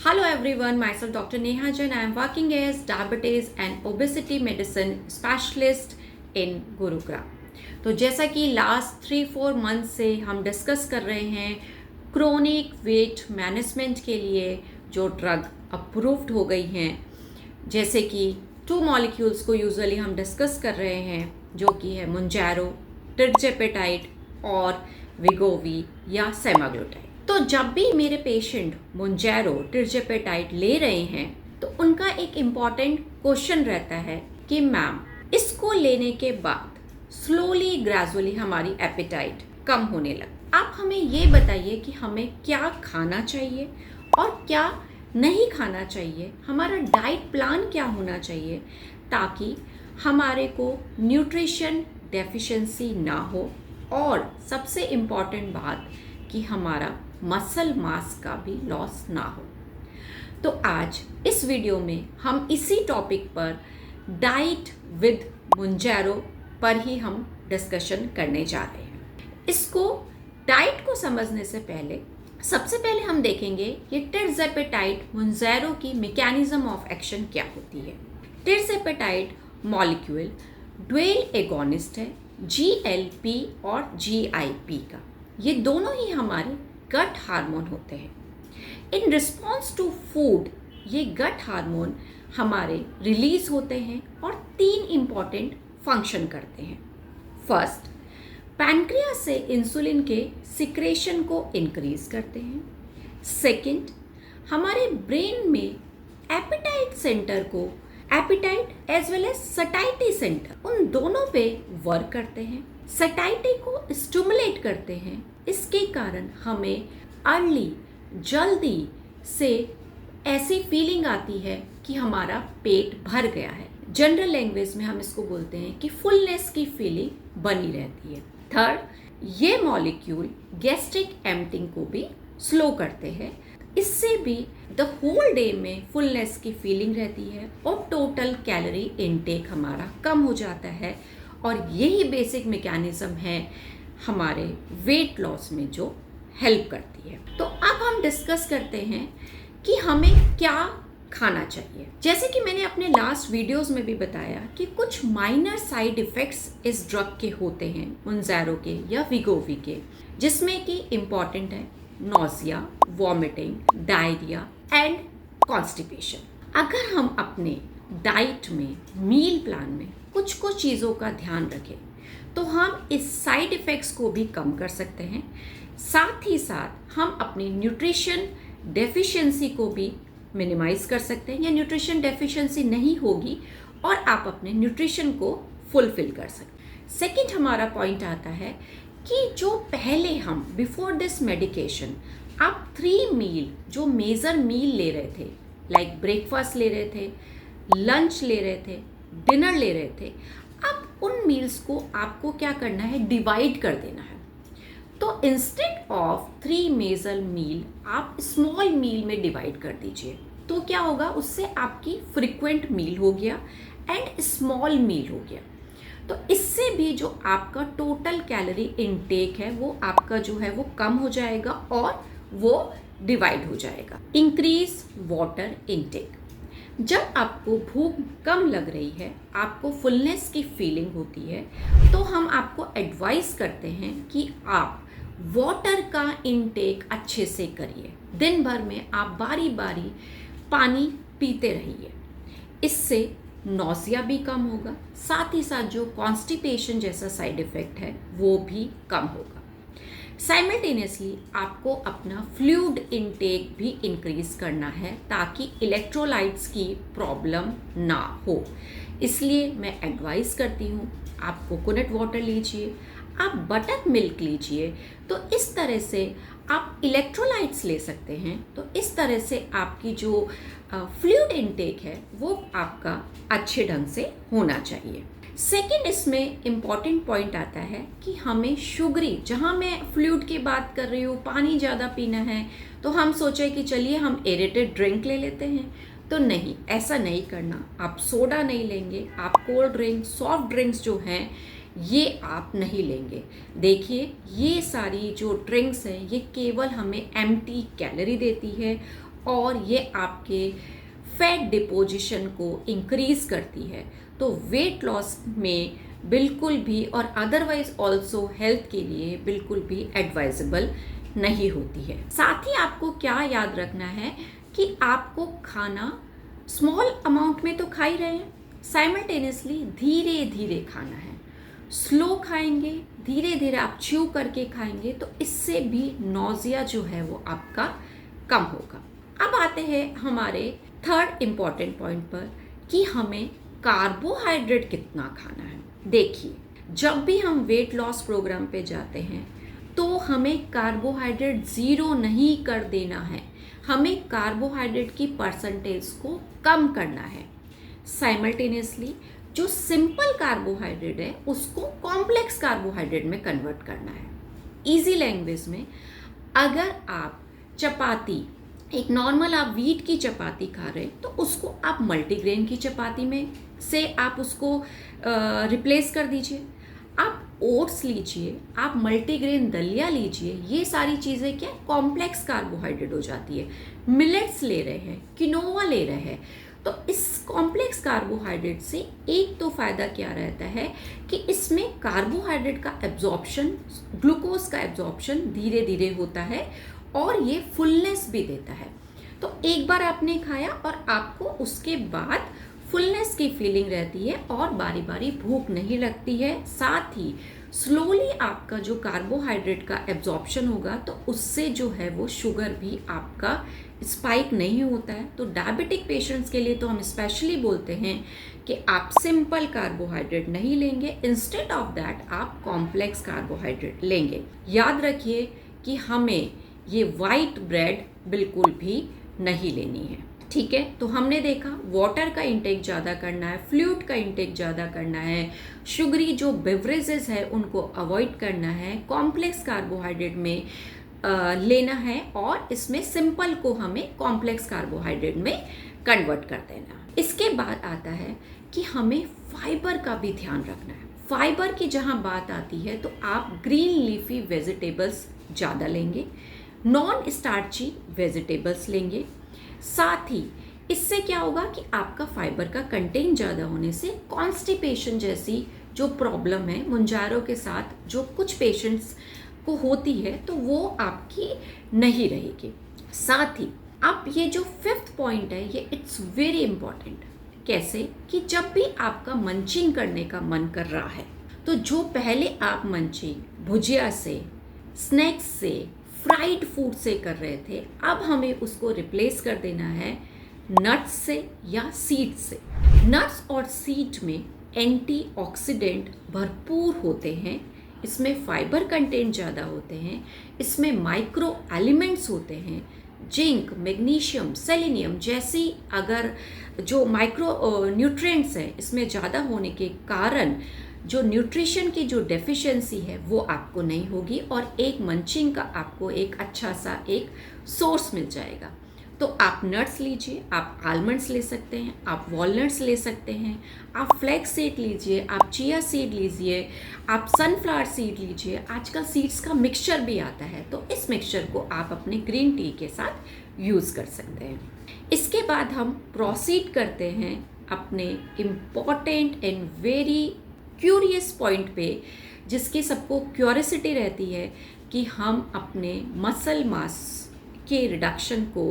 Hello everyone, myself Dr. Neha Jain. I am working as diabetes and obesity medicine specialist in Gurugram. तो जैसा कि last 3-4 month से हम discuss कर रहे हैं क्रोनिक वेट मैनेजमेंट के लिए जो ड्रग अप्रूव्ड हो गई हैं, जैसे कि 2 मॉलिक्यूल्स को यूजुअली हम डिस्कस कर रहे हैं, जो कि है मोंजैरो, टिrzepatide और विगोवी या सेमाग्लूटाइड। तो जब भी मेरे पेशेंट मोंजैरो, टिrzepatide ले रहे हैं तो उनका एक इम्पॉर्टेंट क्वेश्चन रहता है कि मैम इसको लेने के बाद स्लोली ग्रेजुअली हमारी एपेटाइट कम होने लगी। आप हमें ये बताइए कि हमें क्या खाना चाहिए और क्या नहीं खाना चाहिए, हमारा डाइट प्लान क्या होना चाहिए ताकि हमारे को न्यूट्रिशन डेफिशिएंसी ना हो, और सबसे इम्पॉर्टेंट बात कि हमारा मसल मास का भी लॉस ना हो। तो आज इस वीडियो में हम इसी टॉपिक पर डाइट विद मोंजैरो पर ही हम डिस्कशन करने जा रहे हैं। इसको डाइट को समझने से पहले सबसे पहले हम देखेंगे कि टिrzepatide मोंजैरो की मैकेनिज्म ऑफ एक्शन क्या होती है। टिrzepatide मॉलिक्यूल ड्यूल एगोनिस्ट है GLP और GIP का। ये दोनों ही हमारे गट हार्मोन होते हैं। इन रिस्पॉन्स टू फूड ये गट हार्मोन हमारे रिलीज होते हैं और 3 इम्पॉर्टेंट फंक्शन करते हैं। फर्स्ट, पैनक्रियास से इंसुलिन के सिक्रेशन को इंक्रीज करते हैं। सेकंड, हमारे ब्रेन में एपेटाइट सेंटर को, appetite as well as satiety centre, उन दोनों पे वर्क करते हैं। सटाइटी को स्टिमुलेट करते हैं, इसके कारण हमें अर्ली जल्दी से ऐसी फीलिंग आती है कि हमारा पेट भर गया है। जनरल लैंग्वेज में हम इसको बोलते हैं कि फुलनेस की फीलिंग बनी रहती है। थर्ड, ये मॉलिक्यूल गैस्ट्रिक एम्प्टिंग को भी स्लो करते हैं, इससे भी द होल डे में फुलनेस की फीलिंग रहती है और टोटल कैलोरी इनटेक हमारा कम हो जाता है। और यही बेसिक मैकेनिज्म है हमारे वेट लॉस में जो हेल्प करती है। तो अब हम डिस्कस करते हैं कि हमें क्या खाना चाहिए। जैसे कि मैंने अपने लास्ट वीडियोस में भी बताया कि कुछ माइनर साइड इफ़ेक्ट्स इस ड्रग के होते हैं, मोंजैरो के या विगोवी के, जिसमें कि इम्पॉर्टेंट है nausea, vomiting, diarrhoea and constipation. अगर हम अपने डाइट में, मील प्लान में कुछ चीज़ों का ध्यान रखें तो हम इस साइड इफ़ेक्ट्स को भी कम कर सकते हैं। साथ ही साथ हम अपनी न्यूट्रिशन डेफिशिएंसी को भी मिनिमाइज कर सकते हैं, या न्यूट्रिशन डेफिशिएंसी नहीं होगी और आप अपने न्यूट्रिशन को फुलफिल कर सकते हैं। सेकंड हमारा पॉइंट आता है कि जो पहले हम बिफोर दिस मेडिकेशन आप 3 मील, जो मेजर मील ले रहे थे, लाइक ब्रेकफास्ट ले रहे थे, लंच ले रहे थे, डिनर ले रहे थे, अब उन मील्स को आपको क्या करना है, डिवाइड कर देना है। तो इंस्टेड ऑफ 3 मेजर मील आप स्मॉल मील में डिवाइड कर दीजिए। तो क्या होगा, उससे आपकी फ्रिक्वेंट मील हो गया एंड स्मॉल मील हो गया। तो इससे भी जो आपका टोटल कैलोरी इनटेक है वो आपका जो है वो कम हो जाएगा और वो डिवाइड हो जाएगा। Increase water intake. जब आपको भूख कम लग रही है, आपको फुलनेस की फीलिंग होती है, तो हम आपको एडवाइस करते हैं कि आप वाटर का इनटेक अच्छे से करिए। दिन भर में आप बारी बारी पानी पीते रहिए, इससे नॉजिया भी कम होगा, साथ ही साथ जो कॉन्स्टिपेशन जैसा साइड इफ़ेक्ट है वो भी कम होगा। साइमल्टेनियसली आपको अपना फ्लूइड इनटेक भी इंक्रीज करना है ताकि इलेक्ट्रोलाइट्स की प्रॉब्लम ना हो। इसलिए मैं एडवाइस करती हूँ आप कोकोनट वाटर लीजिए, आप बटर मिल्क लीजिए, तो इस तरह से आप इलेक्ट्रोलाइट्स ले सकते हैं। तो इस तरह से आपकी जो फ्लूइड इनटेक है वो आपका अच्छे ढंग से होना चाहिए। सेकेंड, इसमें इम्पॉर्टेंट पॉइंट आता है कि हमें शुगरी, जहाँ मैं फ्लूइड की बात कर रही हूँ, पानी ज़्यादा पीना है, तो हम सोचे कि चलिए हम एरेटेड ड्रिंक ले लेते हैं। तो नहीं, ऐसा नहीं करना। आप सोडा नहीं लेंगे, आप कोल्ड ड्रिंक, सॉफ्ट ड्रिंक्स जो हैं ये आप नहीं लेंगे। देखिए, ये सारी जो ड्रिंक्स हैं ये केवल हमें एम्प्टी कैलोरी देती है और ये आपके फैट डिपोजिशन को इंक्रीज करती है। तो वेट लॉस में बिल्कुल भी और अदरवाइज ऑल्सो हेल्थ के लिए बिल्कुल भी एडवाइजेबल नहीं होती है। साथ ही आपको क्या याद रखना है कि आपको खाना स्मॉल अमाउंट में तो खा ही रहे हैं, साइमल्टेनियसली धीरे धीरे खाना है। स्लो खाएंगे, धीरे धीरे आप च्यू करके खाएंगे तो इससे भी नौजिया जो है वो आपका कम होगा। अब आते हैं हमारे थर्ड इम्पॉर्टेंट पॉइंट पर कि हमें कार्बोहाइड्रेट कितना खाना है। देखिए, जब भी हम वेट लॉस प्रोग्राम पे जाते हैं तो हमें कार्बोहाइड्रेट ज़ीरो नहीं कर देना है, हमें कार्बोहाइड्रेट की परसेंटेज को कम करना है। साइमल्टेनियसली जो सिंपल कार्बोहाइड्रेट है उसको कॉम्प्लेक्स कार्बोहाइड्रेट में कन्वर्ट करना है। इजी लैंग्वेज में, अगर आप चपाती, एक नॉर्मल आप व्हीट की चपाती खा रहे हैं तो उसको आप मल्टीग्रेन की चपाती में से आप उसको रिप्लेस कर दीजिए। आप ओट्स लीजिए, आप मल्टीग्रेन दलिया लीजिए, ये सारी चीज़ें क्या कॉम्प्लेक्स कार्बोहाइड्रेट हो जाती है। मिलेट्स ले रहे हैं, किनोवा ले रहे हैं, तो इस कॉम्प्लेक्स कार्बोहाइड्रेट से एक तो फ़ायदा क्या रहता है कि इसमें कार्बोहाइड्रेट का एब्जॉर्प्शन, ग्लूकोज का एब्जॉर्प्शन धीरे धीरे होता है और ये फुलनेस भी देता है। तो एक बार आपने खाया और आपको उसके बाद फुलनेस की फीलिंग रहती है और बारी बारी भूख नहीं लगती है। साथ ही स्लोली आपका जो कार्बोहाइड्रेट का एब्जॉर्प्शन होगा तो उससे जो है वो शुगर भी आपका स्पाइक नहीं होता है। तो डायबिटिक पेशेंट्स के लिए तो हम स्पेशली बोलते हैं कि आप सिंपल कार्बोहाइड्रेट नहीं लेंगे, इंस्टेड ऑफ दैट आप कॉम्प्लेक्स कार्बोहाइड्रेट लेंगे। याद रखिए कि हमें ये वाइट ब्रेड बिल्कुल भी नहीं लेनी है, ठीक है। तो हमने देखा वाटर का इंटेक ज़्यादा करना है, फ्लूइड का इंटेक ज़्यादा करना है, शुगरी जो बेवरेजेस है उनको अवॉइड करना है, कॉम्प्लेक्स कार्बोहाइड्रेट में लेना है और इसमें सिंपल को हमें कॉम्प्लेक्स कार्बोहाइड्रेट में कन्वर्ट कर देना। इसके बाद आता है कि हमें फाइबर का भी ध्यान रखना है। फाइबर की जहाँ बात आती है तो आप ग्रीन लीफी वेजिटेबल्स ज़्यादा लेंगे, नॉन स्टार्ची वेजिटेबल्स लेंगे। साथ ही इससे क्या होगा कि आपका फाइबर का कंटेंट ज़्यादा होने से कॉन्स्टिपेशन जैसी जो प्रॉब्लम है मुंजारों के साथ जो कुछ पेशेंट्स को होती है तो वो आपकी नहीं रहेगी। साथ ही अब ये जो फिफ्थ पॉइंट है ये इट्स वेरी इंपॉर्टेंट। कैसे कि जब भी आपका मंचिंग करने का मन कर रहा है तो जो पहले आप मंचिंग भुजिया से, स्नैक्स से, फ्राइड फूड से कर रहे थे, अब हमें उसको रिप्लेस कर देना है नट्स से या सीड से। नट्स और सीड में एंटीऑक्सीडेंट भरपूर होते हैं, इसमें फाइबर कंटेंट ज़्यादा होते हैं, इसमें माइक्रो एलिमेंट्स होते हैं, जिंक, मैग्नीशियम, सेलेनियम जैसी अगर जो माइक्रो न्यूट्रिएंट्स हैं इसमें ज़्यादा होने के कारण जो न्यूट्रिशन की जो डेफिशिएंसी है वो आपको नहीं होगी और एक मंचिंग का आपको एक अच्छा सा एक सोर्स मिल जाएगा। तो आप नट्स लीजिए, आप आलमंड्स ले सकते हैं, आप वॉलनट्स ले सकते हैं, आप फ्लैक्स सीड लीजिए, आप चिया सीड लीजिए, आप सनफ्लावर सीड लीजिए। आजकल सीड्स का मिक्सचर भी आता है तो इस मिक्सचर को आप अपने ग्रीन टी के साथ यूज़ कर सकते हैं। इसके बाद हम प्रोसीड करते हैं अपने important and very curious point पे, जिसकी सबको क्यूरियोसिटी रहती है कि हम अपने मसल मास के रिडक्शन को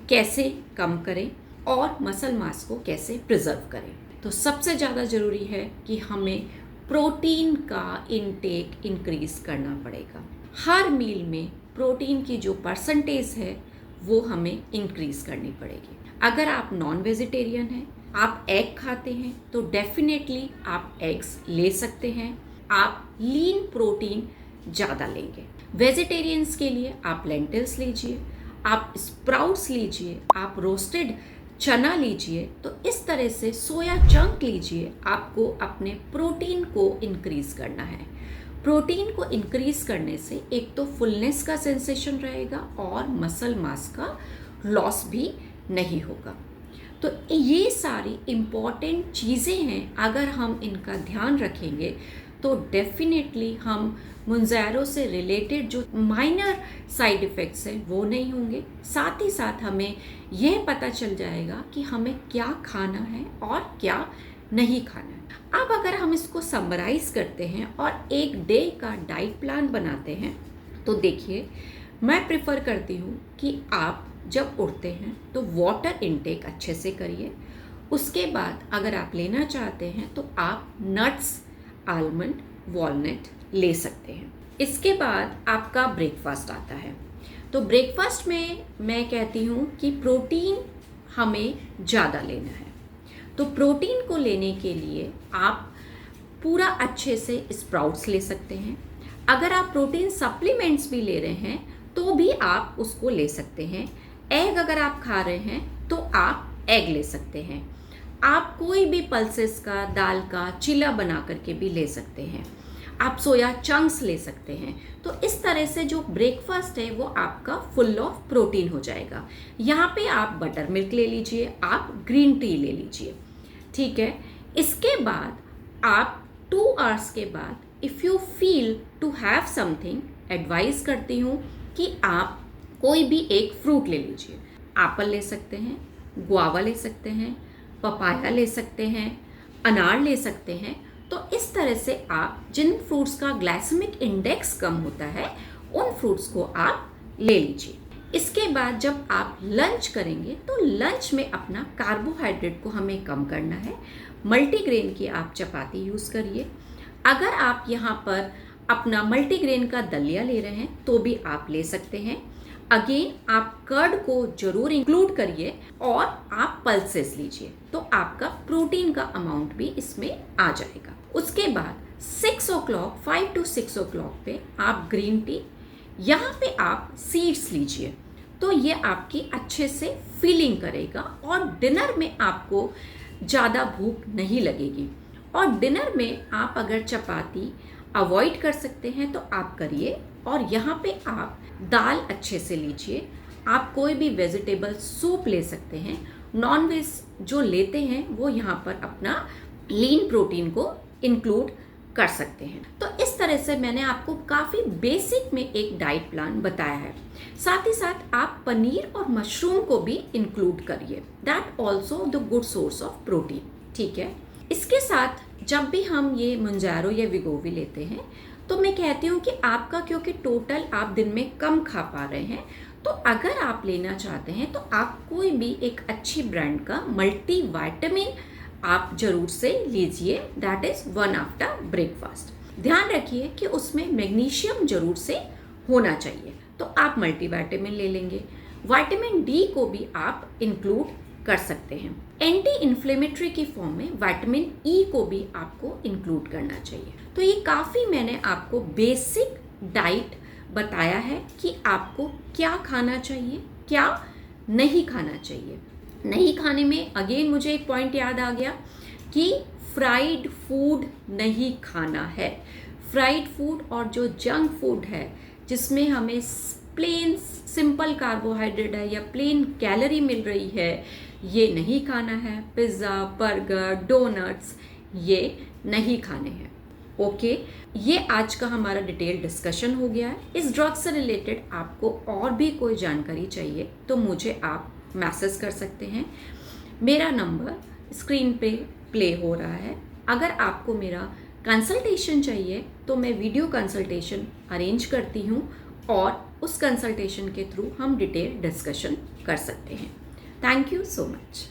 कैसे कम करें और मसल मास को कैसे प्रिजर्व करें। तो सबसे ज़्यादा ज़रूरी है कि हमें प्रोटीन का इनटेक इंक्रीज़ करना पड़ेगा। हर मील में प्रोटीन की जो परसेंटेज है वो हमें इंक्रीज़ करनी पड़ेगी। अगर आप नॉन वेजिटेरियन हैं, आप एग खाते हैं तो डेफिनेटली आप एग्स ले सकते हैं, आप लीन प्रोटीन ज़्यादा लेंगे। वेजिटेरियंस के लिए आप लेंटिल्स लीजिए, आप स्प्राउट्स लीजिए, आप रोस्टेड चना लीजिए। तो इस तरह से सोया चंक लीजिए। आपको अपने प्रोटीन को इंक्रीज़ करना है। प्रोटीन को इंक्रीज़ करने से एक तो फुलनेस का सेंसेशन रहेगा और मसल मास का लॉस भी नहीं होगा। तो ये सारी इम्पॉर्टेंट चीज़ें हैं, अगर हम इनका ध्यान रखेंगे तो डेफिनेटली हम मुंजारो से रिलेटेड जो माइनर साइड इफ़ेक्ट्स हैं वो नहीं होंगे। साथ ही साथ हमें यह पता चल जाएगा कि हमें क्या खाना है और क्या नहीं खाना है। अब अगर हम इसको समराइज़ करते हैं और एक डे का डाइट प्लान बनाते हैं तो देखिए, मैं प्रेफर करती हूँ कि आप जब उठते हैं तो वाटर इनटेक अच्छे से करिए। उसके बाद अगर आप लेना चाहते हैं तो आप नट्स, आलमंड, वॉलनट ले सकते हैं। इसके बाद आपका ब्रेकफास्ट आता है। तो ब्रेकफास्ट में मैं कहती हूँ कि प्रोटीन हमें ज़्यादा लेना है। तो प्रोटीन को लेने के लिए आप पूरा अच्छे से स्प्राउट्स ले सकते हैं। अगर आप प्रोटीन सप्लीमेंट्स भी ले रहे हैं तो भी आप उसको ले सकते हैं। एग अगर आप खा रहे हैं तो आप एग ले सकते हैं। आप कोई भी पल्सेस का, दाल का चिला बना करके भी ले सकते हैं। आप सोया चंक्स ले सकते हैं। तो इस तरह से जो ब्रेकफास्ट है वो आपका फुल ऑफ प्रोटीन हो जाएगा। यहाँ पे आप बटर मिल्क ले लीजिए, आप ग्रीन टी ले लीजिए, ठीक है। इसके बाद आप 2 आवर्स के बाद if you feel to have something, advice करती हूँ कि आप कोई भी एक फ्रूट ले लीजिए। एप्पल ले सकते हैं, गुआवा ले सकते हैं, पपाया ले सकते हैं, अनार ले सकते हैं। तो इस तरह से आप जिन फ्रूट्स का ग्लाइसेमिक इंडेक्स कम होता है उन फ्रूट्स को आप ले लीजिए। इसके बाद जब आप लंच करेंगे तो लंच में अपना कार्बोहाइड्रेट को हमें कम करना है। मल्टीग्रेन की आप चपाती यूज़ करिए। अगर आप यहाँ पर अपना मल्टीग्रेन का दलिया ले रहे हैं तो भी आप ले सकते हैं। अगेन आप कर्ड को जरूर इंक्लूड करिए और आप पल्सेस लीजिए, तो आपका प्रोटीन का अमाउंट भी इसमें आ जाएगा। उसके बाद 6 o'clock, 5 to 6 o'clock पे आप ग्रीन टी, यहाँ पे आप सीड्स लीजिए, तो ये आपकी अच्छे से फीलिंग करेगा और डिनर में आपको ज़्यादा भूख नहीं लगेगी। और डिनर में आप अगर चपाती अवॉइड कर सकते हैं तो आप करिए। और यहाँ पे आप दाल अच्छे से लीजिए। आप कोई भी वेजिटेबल सूप ले सकते हैं। नॉन वेज जो लेते हैं वो यहाँ पर अपना लीन प्रोटीन को इंक्लूड कर सकते हैं। तो इस तरह से मैंने आपको काफ़ी बेसिक में एक डाइट प्लान बताया है। साथ ही साथ आप पनीर और मशरूम को भी इंक्लूड करिए, that also the good source of protein, ठीक है। इसके साथ जब भी हम ये मुंजारो या विगोवी लेते हैं तो मैं कहती हूँ कि आपका, क्योंकि टोटल आप दिन में कम खा पा रहे हैं, तो अगर आप लेना चाहते हैं तो आप कोई भी एक अच्छी ब्रांड का मल्टी विटामिन आप जरूर से लीजिए, दैट इज़ 1 आफ्टर ब्रेकफास्ट। ध्यान रखिए कि उसमें मैग्नीशियम जरूर से होना चाहिए, तो आप मल्टी विटामिन ले लेंगे। विटामिन डी को भी आप इंक्लूड कर सकते हैं। एंटी इन्फ्लेमेटरी की फॉर्म में विटामिन ई को भी आपको इंक्लूड करना चाहिए। तो ये काफ़ी मैंने आपको बेसिक डाइट बताया है कि आपको क्या खाना चाहिए, क्या नहीं खाना चाहिए। नहीं खाने में अगेन मुझे एक पॉइंट याद आ गया कि फ्राइड फूड नहीं खाना है। फ्राइड फूड और जो जंक फूड है जिसमें हमें प्लेन सिंपल कार्बोहाइड्रेट है या प्लेन कैलोरी मिल रही है, ये नहीं खाना है। पिज़्ज़ा, बर्गर, डोनट्स ये नहीं खाने हैं। ओके, ये आज का हमारा डिटेल डिस्कशन हो गया है। इस ड्रग से रिलेटेड आपको और भी कोई जानकारी चाहिए तो मुझे आप मैसेज कर सकते हैं। मेरा नंबर स्क्रीन पे प्ले हो रहा है। अगर आपको मेरा कंसल्टेशन चाहिए तो मैं वीडियो कंसल्टेशन अरेंज करती हूँ और उस कंसल्टेशन के थ्रू हम डिटेल डिस्कशन कर सकते हैं। Thank you so much.